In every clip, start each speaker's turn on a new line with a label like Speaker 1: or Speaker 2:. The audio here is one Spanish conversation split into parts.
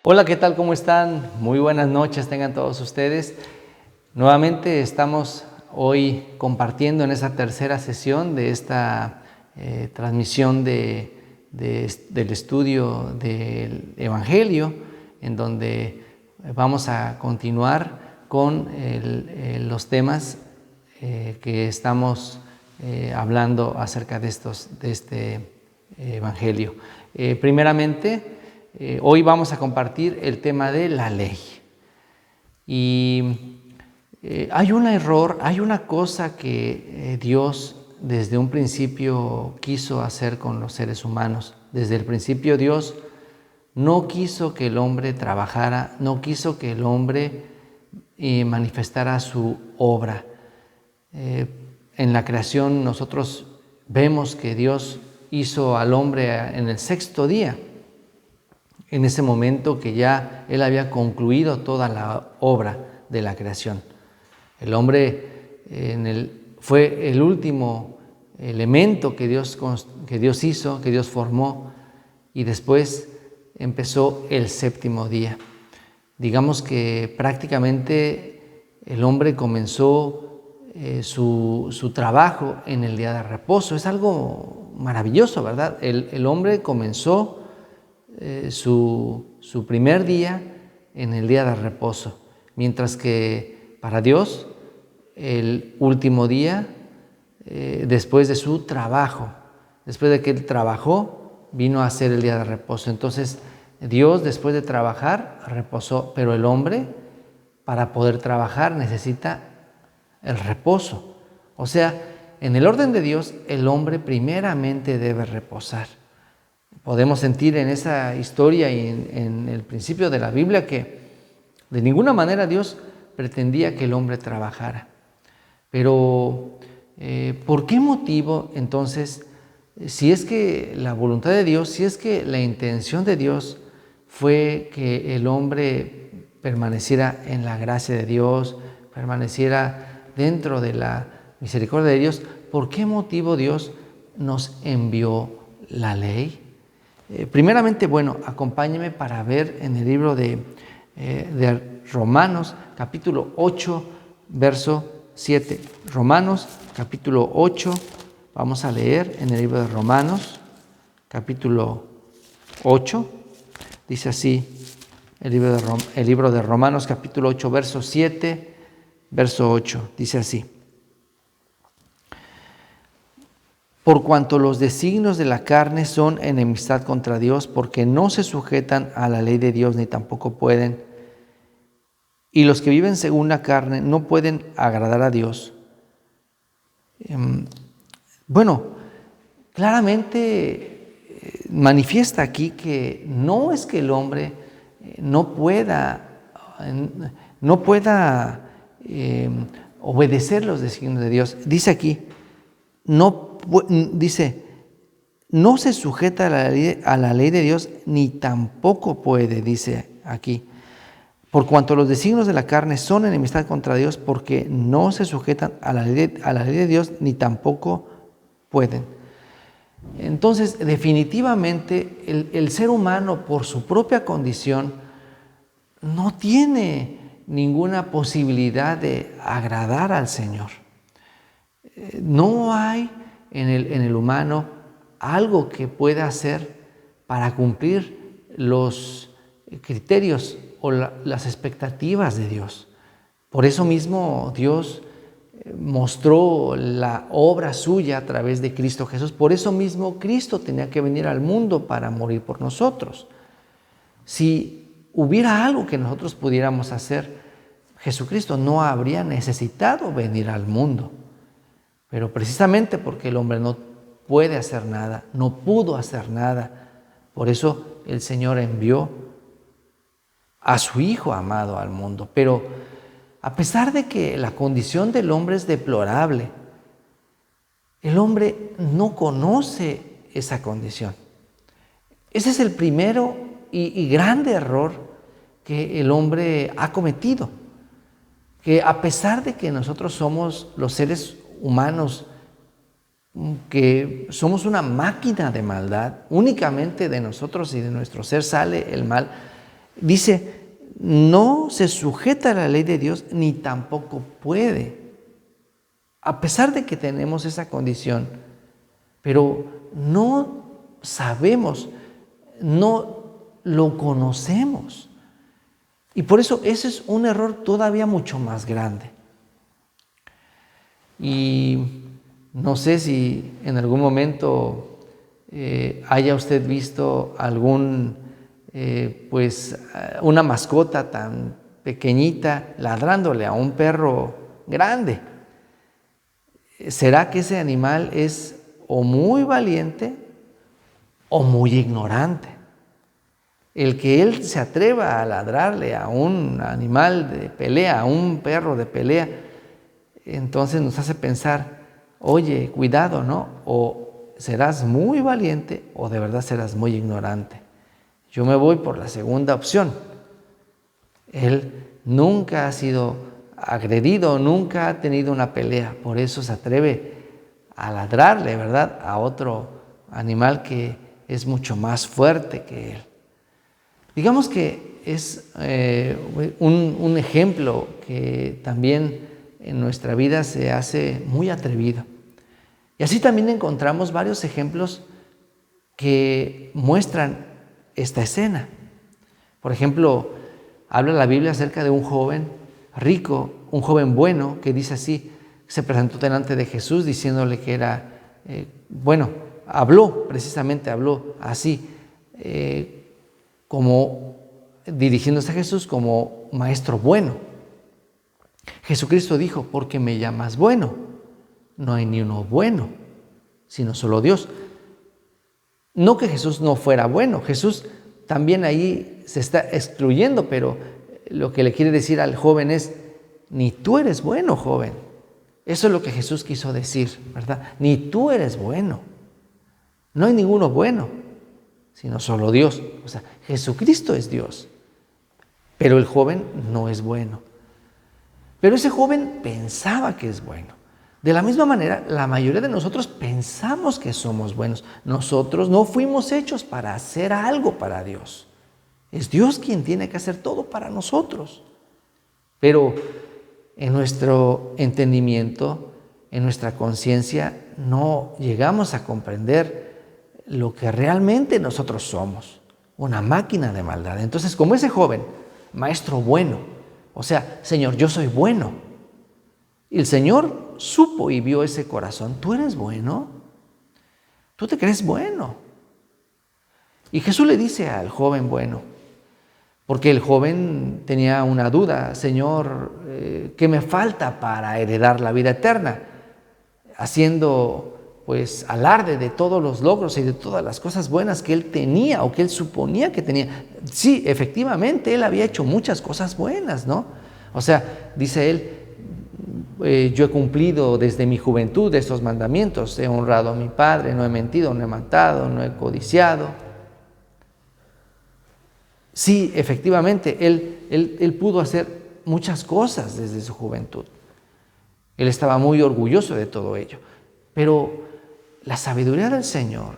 Speaker 1: Hola, ¿qué tal? ¿Cómo están? Muy buenas noches tengan todos ustedes. Nuevamente estamos hoy compartiendo en esa tercera sesión de esta transmisión del estudio del Evangelio, en donde vamos a continuar con los temas que estamos hablando acerca de este Evangelio. Primeramente, hoy vamos a compartir el tema de la ley. Y hay un error, hay una cosa que Dios desde un principio quiso hacer con los seres humanos. Desde el principio Dios no quiso que el hombre trabajara, no quiso que el hombre manifestara su obra. En la creación nosotros vemos que Dios hizo al hombre en el sexto día. En ese momento que ya Él había concluido toda la obra de la creación. El hombre fue el último elemento que Dios hizo, que Dios formó, y después empezó el séptimo día. Digamos que prácticamente el hombre comenzó su trabajo en el día de reposo. Es algo maravilloso, ¿verdad? El hombre comenzó su primer día en el día de reposo, mientras que para Dios el último día, después de su trabajo, después de que Él trabajó, vino a ser el día de reposo. Entonces Dios, después de trabajar, reposó, pero el hombre, para poder trabajar, necesita el reposo. O sea, en el orden de Dios, el hombre primeramente debe reposar. Podemos sentir en esa historia y en el principio de la Biblia que de ninguna manera Dios pretendía que el hombre trabajara. Pero, ¿por qué motivo entonces, si es que la voluntad de Dios, si es que la intención de Dios fue que el hombre permaneciera en la gracia de Dios, permaneciera dentro de la misericordia de Dios, ¿por qué motivo Dios nos envió la ley? Primeramente, acompáñenme para ver en el libro de Romanos, capítulo 8, verso 7. Romanos, capítulo 8, vamos a leer en el libro de Romanos, capítulo 8, dice así, el libro de Romanos, capítulo 8, verso 7, verso 8, dice así. Por cuanto los designios de la carne son enemistad contra Dios, porque no se sujetan a la ley de Dios ni tampoco pueden. Y los que viven según la carne no pueden agradar a Dios. Claramente manifiesta aquí que no es que el hombre no pueda obedecer los designios de Dios. Dice aquí, no se sujeta a la ley de Dios, ni tampoco puede, dice aquí. Por cuanto los designios de la carne son enemistad contra Dios, porque no se sujetan a la ley de Dios, ni tampoco pueden. Entonces, definitivamente, el ser humano, por su propia condición, no tiene ninguna posibilidad de agradar al Señor. No hay en el humano algo que pueda hacer para cumplir los criterios o las expectativas de Dios. Por eso mismo Dios mostró la obra suya a través de Cristo Jesús. Por eso mismo Cristo tenía que venir al mundo para morir por nosotros. Si hubiera algo que nosotros pudiéramos hacer, Jesucristo no habría necesitado venir al mundo. Pero precisamente porque el hombre no puede hacer nada, no pudo hacer nada, por eso el Señor envió a su Hijo amado al mundo. Pero a pesar de que la condición del hombre es deplorable, el hombre no conoce esa condición. Ese es el primero y grande error que el hombre ha cometido. Que a pesar de que nosotros somos los seres humanos, que somos una máquina de maldad, únicamente de nosotros y de nuestro ser sale el mal, Dice, no se sujeta a la ley de Dios ni tampoco puede. A pesar de que tenemos esa condición, pero no sabemos, no lo conocemos. Y por eso ese es un error todavía mucho más grande. Y no sé si en algún momento haya usted visto una mascota tan pequeñita ladrándole a un perro grande. ¿Será que ese animal es o muy valiente o muy ignorante? El que él se atreva a ladrarle a un animal de pelea, a un perro de pelea, entonces nos hace pensar, oye, cuidado, ¿no? O serás muy valiente o de verdad serás muy ignorante. Yo me voy por la segunda opción. Él nunca ha sido agredido, nunca ha tenido una pelea, por eso se atreve a ladrarle, ¿verdad?, a otro animal que es mucho más fuerte que él. Digamos que es un ejemplo que también en nuestra vida se hace muy atrevido. Y así también encontramos varios ejemplos que muestran esta escena. Por ejemplo, habla la Biblia acerca de un joven rico, un joven bueno, que dice así, se presentó delante de Jesús diciéndole que era, habló así, como dirigiéndose a Jesús como maestro bueno. Jesucristo dijo, ¿por qué me llamas bueno? No hay ni uno bueno, sino solo Dios. No que Jesús no fuera bueno, Jesús también ahí se está excluyendo, pero lo que le quiere decir al joven es, ni tú eres bueno, joven. Eso es lo que Jesús quiso decir, ¿verdad? Ni tú eres bueno. No hay ninguno bueno, sino solo Dios. O sea, Jesucristo es Dios, pero el joven no es bueno. Pero ese joven pensaba que es bueno. De la misma manera, la mayoría de nosotros pensamos que somos buenos. Nosotros no fuimos hechos para hacer algo para Dios. Es Dios quien tiene que hacer todo para nosotros. Pero en nuestro entendimiento, en nuestra conciencia, no llegamos a comprender lo que realmente nosotros somos, una máquina de maldad. Entonces, como ese joven, maestro bueno, o sea, Señor, yo soy bueno. Y el Señor supo y vio ese corazón. ¿Tú eres bueno? ¿Tú te crees bueno? Y Jesús le dice al joven bueno, porque el joven tenía una duda, Señor, ¿qué me falta para heredar la vida eterna? Haciendo pues alarde de todos los logros y de todas las cosas buenas que él tenía o que él suponía que tenía. Sí, efectivamente, él había hecho muchas cosas buenas, ¿no? O sea, dice él, yo he cumplido desde mi juventud estos mandamientos, he honrado a mi padre, no he mentido, no he matado, no he codiciado. Sí, efectivamente, él pudo hacer muchas cosas desde su juventud. Él estaba muy orgulloso de todo ello. Pero la sabiduría del Señor,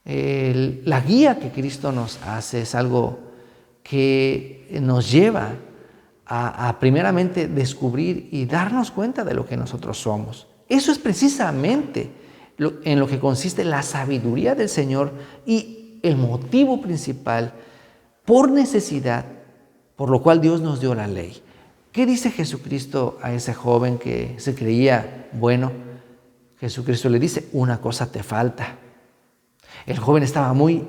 Speaker 1: la guía que Cristo nos hace es algo que nos lleva a primeramente descubrir y darnos cuenta de lo que nosotros somos. Eso es precisamente en lo que consiste la sabiduría del Señor y el motivo principal por necesidad, por lo cual Dios nos dio la ley. ¿Qué dice Jesucristo a ese joven que se creía bueno? Jesucristo le dice, una cosa te falta. El joven estaba muy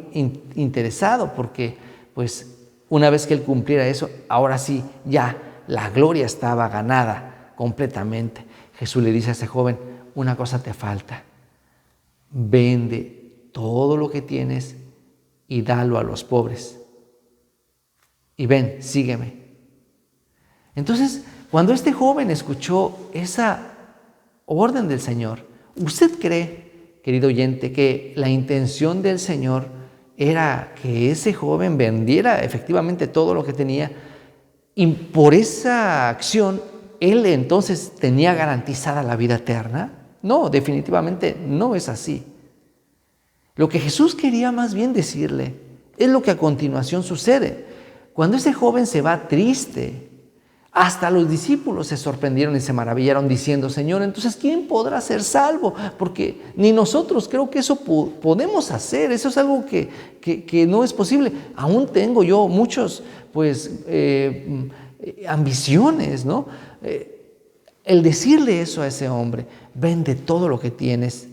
Speaker 1: interesado porque, pues, una vez que él cumpliera eso, ahora sí, ya la gloria estaba ganada completamente. Jesús le dice a ese joven, una cosa te falta. Vende todo lo que tienes y dalo a los pobres. Y ven, sígueme. Entonces, cuando este joven escuchó esa orden del Señor, ¿usted cree, querido oyente, que la intención del Señor era que ese joven vendiera efectivamente todo lo que tenía y por esa acción él entonces tenía garantizada la vida eterna? No, definitivamente no es así. Lo que Jesús quería más bien decirle es lo que a continuación sucede. Cuando ese joven se va triste, hasta los discípulos se sorprendieron y se maravillaron diciendo, Señor, entonces ¿quién podrá ser salvo? Porque ni nosotros creo que eso podemos hacer, eso es algo que no es posible. Aún tengo yo muchos, ambiciones, ¿no? El decirle eso a ese hombre, vende todo lo que tienes,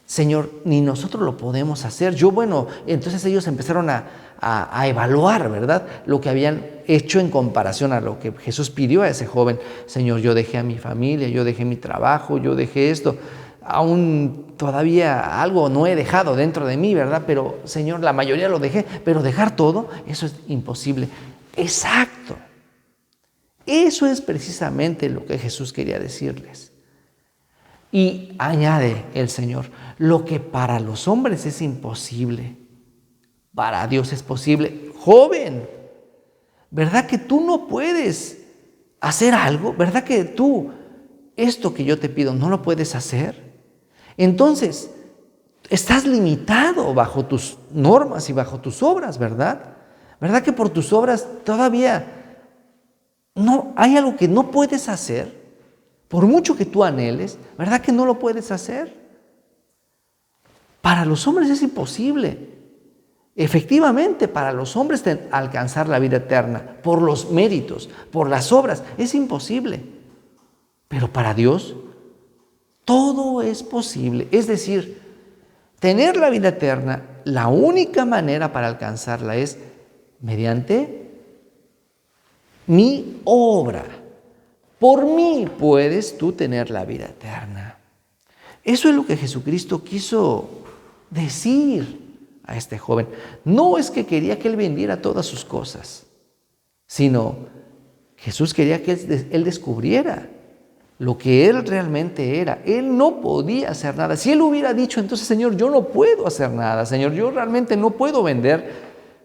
Speaker 1: Señor, ni nosotros lo podemos hacer. Entonces ellos empezaron a evaluar, ¿verdad? Lo que habían hecho en comparación a lo que Jesús pidió a ese joven. Señor, yo dejé a mi familia, yo dejé mi trabajo, yo dejé esto. Aún todavía algo no he dejado dentro de mí, ¿verdad? Pero, Señor, la mayoría lo dejé. Pero dejar todo, eso es imposible. Exacto. Eso es precisamente lo que Jesús quería decirles. Y añade el Señor, lo que para los hombres es imposible, para Dios es posible. Joven, ¿verdad que tú no puedes hacer algo? ¿Verdad que tú, esto que yo te pido, no lo puedes hacer? Entonces, estás limitado bajo tus normas y bajo tus obras, ¿verdad? ¿Verdad que por tus obras todavía no hay algo que no puedes hacer? Por mucho que tú anheles, ¿verdad que no lo puedes hacer? Para los hombres es imposible. Efectivamente, para los hombres alcanzar la vida eterna, por los méritos, por las obras, es imposible. Pero para Dios, todo es posible. Es decir, tener la vida eterna, la única manera para alcanzarla es mediante mi obra. Por mí puedes tú tener la vida eterna. Eso es lo que Jesucristo quiso decir a este joven. No es que quería que él vendiera todas sus cosas, sino Jesús quería que él descubriera lo que él realmente era. Él no podía hacer nada. Si él hubiera dicho, entonces, Señor, yo no puedo hacer nada. Señor, yo realmente no puedo vender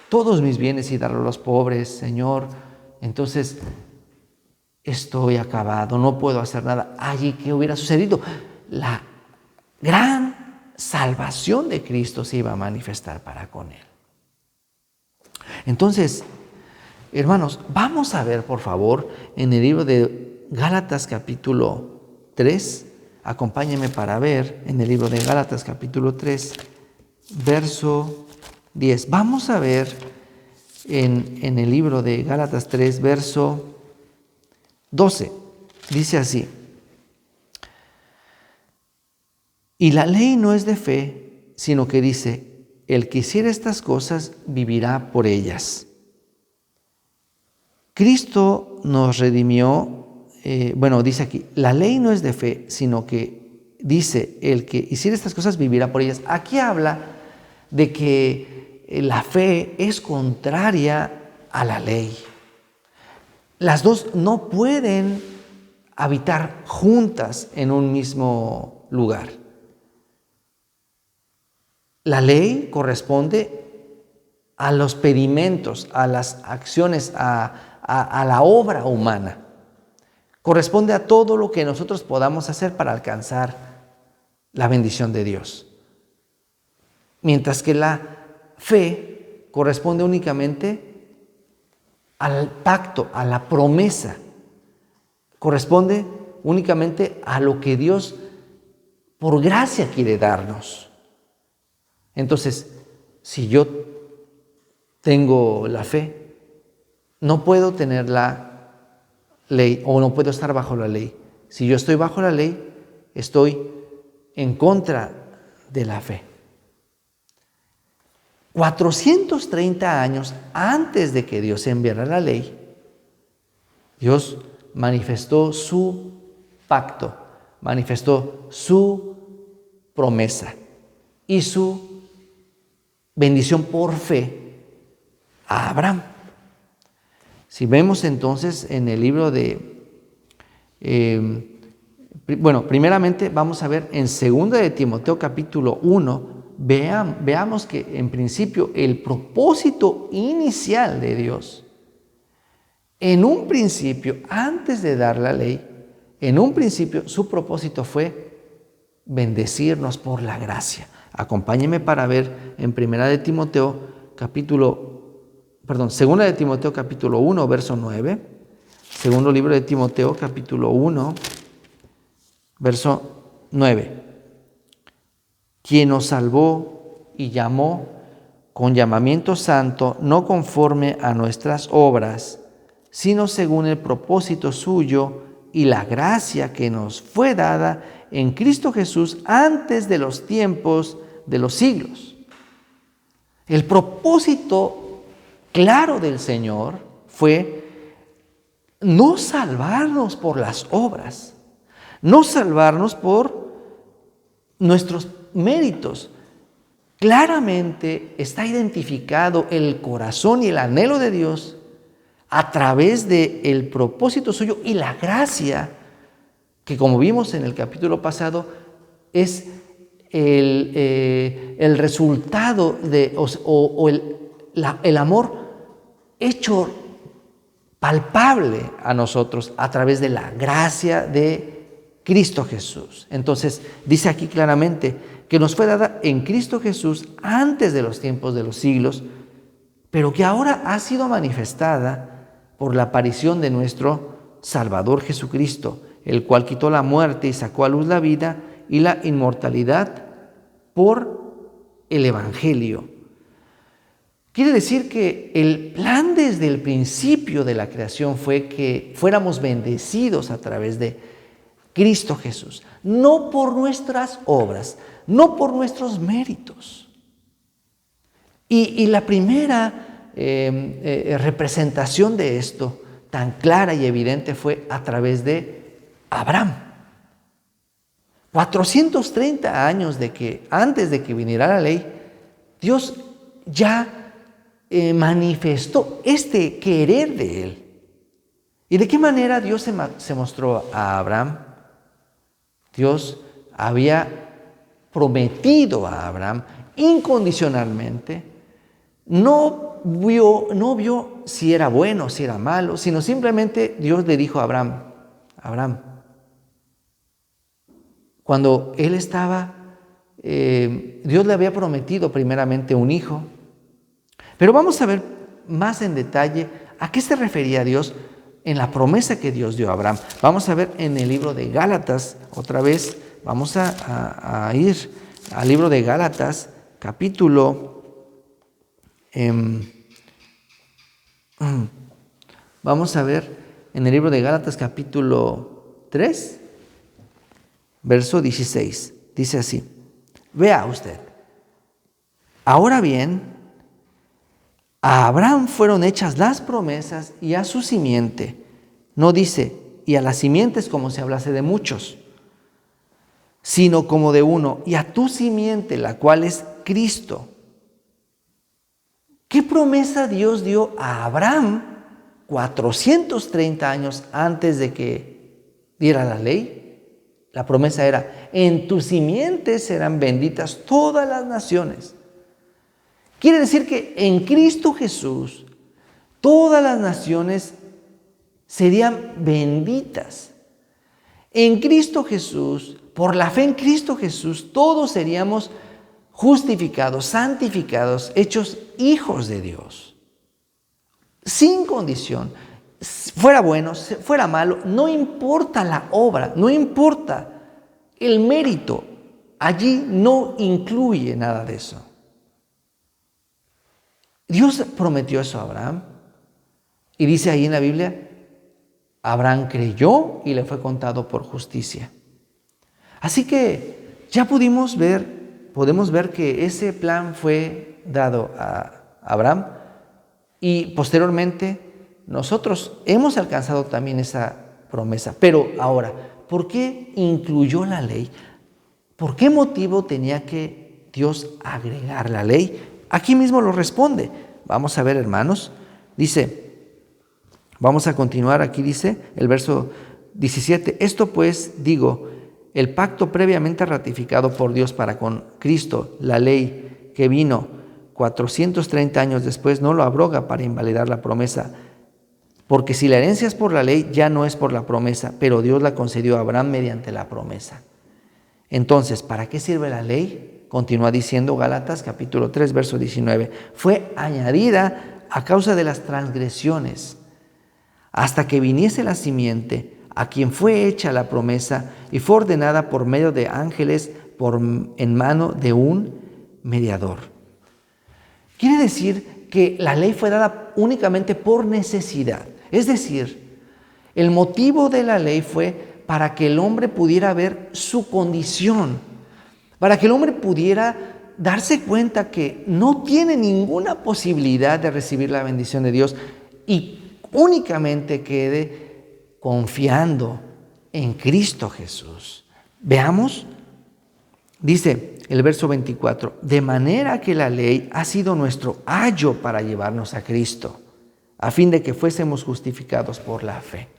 Speaker 1: todos mis bienes y darlos a los pobres. Señor, entonces estoy acabado, no puedo hacer nada. Allí, ¿qué hubiera sucedido? La gran salvación de Cristo se iba a manifestar para con él. Entonces, hermanos, vamos a ver, por favor, en el libro de Gálatas capítulo 3. Acompáñenme para ver en el libro de Gálatas capítulo 3, verso 10. Vamos a ver en el libro de Gálatas 3, verso 12, dice así: y la ley no es de fe, sino que dice, el que hiciera estas cosas vivirá por ellas. Cristo nos redimió, dice aquí, la ley no es de fe, sino que dice, el que hiciera estas cosas vivirá por ellas. Aquí habla de que la fe es contraria a la ley. Las dos no pueden habitar juntas en un mismo lugar. La ley corresponde a los pedimentos, a las acciones, a la obra humana. Corresponde a todo lo que nosotros podamos hacer para alcanzar la bendición de Dios. Mientras que la fe corresponde únicamente al pacto, a la promesa. Corresponde únicamente a lo que Dios por gracia quiere darnos. Entonces, si yo tengo la fe, no puedo tener la ley o no puedo estar bajo la ley. Si yo estoy bajo la ley, estoy en contra de la fe. 430 años antes de que Dios enviara la ley, Dios manifestó su pacto, manifestó su promesa y su bendición por fe a Abraham. Si vemos entonces en el libro de, primeramente vamos a ver en 2 de Timoteo capítulo 1, veamos que en principio el propósito inicial de Dios, en un principio, antes de dar la ley, en un principio su propósito fue bendecirnos por la gracia. Acompáñenme para ver en 1 de Timoteo capítulo Segunda de Timoteo capítulo 1, verso 9. Segundo libro de Timoteo capítulo 1, verso 9. Quien nos salvó y llamó con llamamiento santo, no conforme a nuestras obras, sino según el propósito suyo y la gracia que nos fue dada en Cristo Jesús antes de los tiempos de los siglos. El propósito claro del Señor fue no salvarnos por las obras, no salvarnos por nuestros méritos. Claramente está identificado el corazón y el anhelo de Dios a través del propósito suyo y la gracia que, como vimos en el capítulo pasado, es el resultado el amor hecho palpable a nosotros a través de la gracia de Cristo Jesús. Entonces, dice aquí claramente que nos fue dada en Cristo Jesús antes de los tiempos de los siglos, pero que ahora ha sido manifestada por la aparición de nuestro Salvador Jesucristo, el cual quitó la muerte y sacó a luz la vida y la inmortalidad por el Evangelio. Quiere decir que el plan desde el principio de la creación fue que fuéramos bendecidos a través de Cristo Jesús, no por nuestras obras, no por nuestros méritos. Y la primera representación de esto, tan clara y evidente, fue a través de Abraham. 430 años antes de que viniera la ley, Dios ya manifestó este querer de él. ¿Y de qué manera Dios se mostró a Abraham? Dios había prometido a Abraham incondicionalmente. No vio si era bueno, si era malo, sino simplemente Dios le dijo a Abraham, cuando él estaba, Dios le había prometido primeramente un hijo. Pero vamos a ver más en detalle a qué se refería Dios en la promesa que Dios dio a Abraham. Vamos a ver en el libro de Gálatas, otra vez, vamos a ir al libro de Gálatas, capítulo, vamos a ver en el libro de Gálatas, capítulo 3, verso 16, dice así: vea usted, ahora bien, a Abraham fueron hechas las promesas y a su simiente. No dice, y a las simientes como si hablase de muchos, sino como de uno, y a tu simiente, la cual es Cristo. ¿Qué promesa Dios dio a Abraham 430 años antes de que diera la ley? La promesa era, en tu simiente serán benditas todas las naciones. Quiere decir que en Cristo Jesús todas las naciones serían benditas. En Cristo Jesús, por la fe en Cristo Jesús, todos seríamos justificados, santificados, hechos hijos de Dios. Sin condición, fuera bueno, fuera malo, no importa la obra, no importa el mérito, allí no incluye nada de eso. Dios prometió eso a Abraham y dice ahí en la Biblia, Abraham creyó y le fue contado por justicia. Así que ya podemos ver que ese plan fue dado a Abraham y posteriormente nosotros hemos alcanzado también esa promesa. Pero ahora, ¿por qué incluyó la ley? ¿Por qué motivo tenía que Dios agregar la ley? Aquí mismo lo responde. Vamos a ver, hermanos. Dice, vamos a continuar. Aquí dice el verso 17. Esto pues digo, el pacto previamente ratificado por Dios para con Cristo, la ley que vino 430 años después, no lo abroga para invalidar la promesa. Porque si la herencia es por la ley, ya no es por la promesa, pero Dios la concedió a Abraham mediante la promesa. Entonces, ¿para qué sirve la ley? Continúa diciendo Gálatas capítulo 3, verso 19. Fue añadida a causa de las transgresiones, hasta que viniese la simiente, a quien fue hecha la promesa y fue ordenada por medio de ángeles en mano de un mediador. Quiere decir que la ley fue dada únicamente por necesidad. Es decir, el motivo de la ley fue para que el hombre pudiera ver su condición, para que el hombre pudiera darse cuenta que no tiene ninguna posibilidad de recibir la bendición de Dios y únicamente quede confiando en Cristo Jesús. Veamos, dice el verso 24, de manera que la ley ha sido nuestro ayo para llevarnos a Cristo, a fin de que fuésemos justificados por la fe.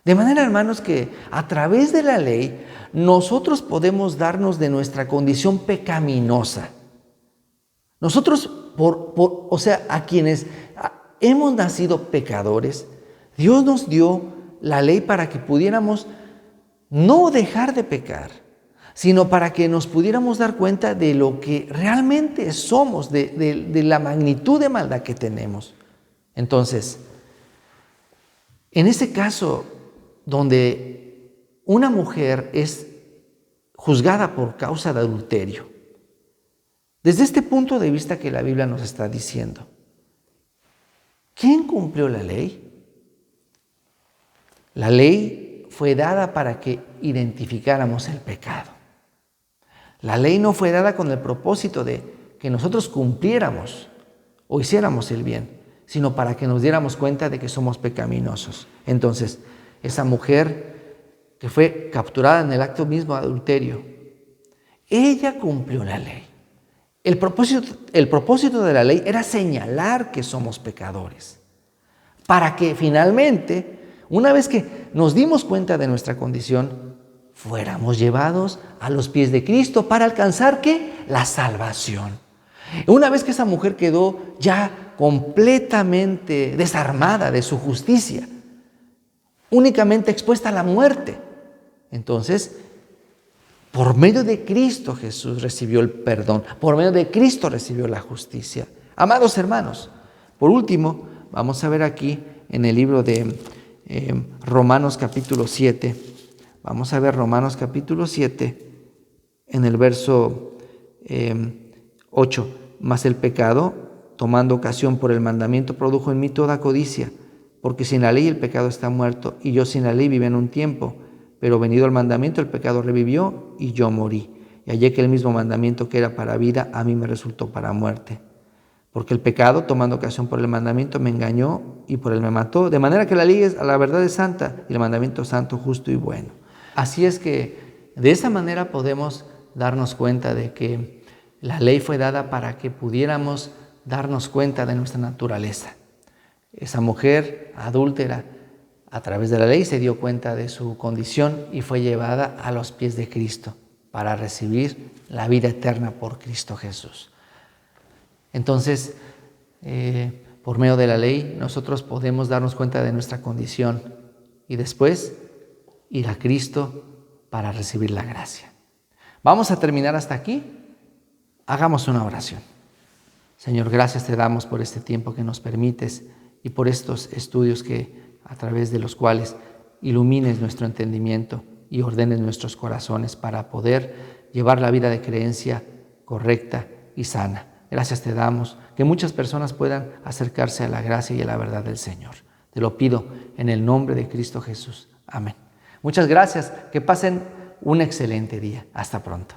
Speaker 1: De manera, hermanos, que a través de la ley nosotros podemos darnos de nuestra condición pecaminosa. Nosotros, a quienes hemos nacido pecadores, Dios nos dio la ley para que pudiéramos no dejar de pecar, sino para que nos pudiéramos dar cuenta de lo que realmente somos, de la magnitud de maldad que tenemos. Entonces, en ese caso, donde una mujer es juzgada por causa de adulterio, desde este punto de vista que la Biblia nos está diciendo, ¿quién cumplió la ley? La ley fue dada para que identificáramos el pecado. La ley no fue dada con el propósito de que nosotros cumpliéramos o hiciéramos el bien, sino para que nos diéramos cuenta de que somos pecaminosos. Entonces, esa mujer que fue capturada en el acto mismo de adulterio, ella cumplió la ley. El propósito de la ley era señalar que somos pecadores, para que finalmente, una vez que nos dimos cuenta de nuestra condición, fuéramos llevados a los pies de Cristo para alcanzar ¿qué? La salvación. Una vez que esa mujer quedó ya completamente desarmada de su justicia, únicamente expuesta a la muerte, entonces, por medio de Cristo Jesús recibió el perdón, por medio de Cristo recibió la justicia. Amados hermanos, por último, vamos a ver aquí en el libro de Romanos capítulo 7, vamos a ver Romanos capítulo 7, en el verso 8, mas el pecado, tomando ocasión por el mandamiento, produjo en mí toda codicia, porque sin la ley el pecado está muerto, y yo sin la ley vivía en un tiempo, pero venido el mandamiento, el pecado revivió, y yo morí. Y hallé que el mismo mandamiento que era para vida, a mí me resultó para muerte. Porque el pecado, tomando ocasión por el mandamiento, me engañó, y por él me mató. De manera que la ley a la verdad es santa, y el mandamiento santo, justo y bueno. Así es que, de esa manera podemos darnos cuenta de que la ley fue dada para que pudiéramos darnos cuenta de nuestra naturaleza. Esa mujer adúltera, a través de la ley, se dio cuenta de su condición y fue llevada a los pies de Cristo para recibir la vida eterna por Cristo Jesús. Entonces, por medio de la ley, nosotros podemos darnos cuenta de nuestra condición y después ir a Cristo para recibir la gracia. Vamos a terminar hasta aquí. Hagamos una oración. Señor, gracias te damos por este tiempo que nos permites y por estos estudios a través de los cuales ilumines nuestro entendimiento y ordenes nuestros corazones para poder llevar la vida de creencia correcta y sana. Gracias te damos, que muchas personas puedan acercarse a la gracia y a la verdad del Señor. Te lo pido en el nombre de Cristo Jesús. Amén. Muchas gracias, que pasen un excelente día. Hasta pronto.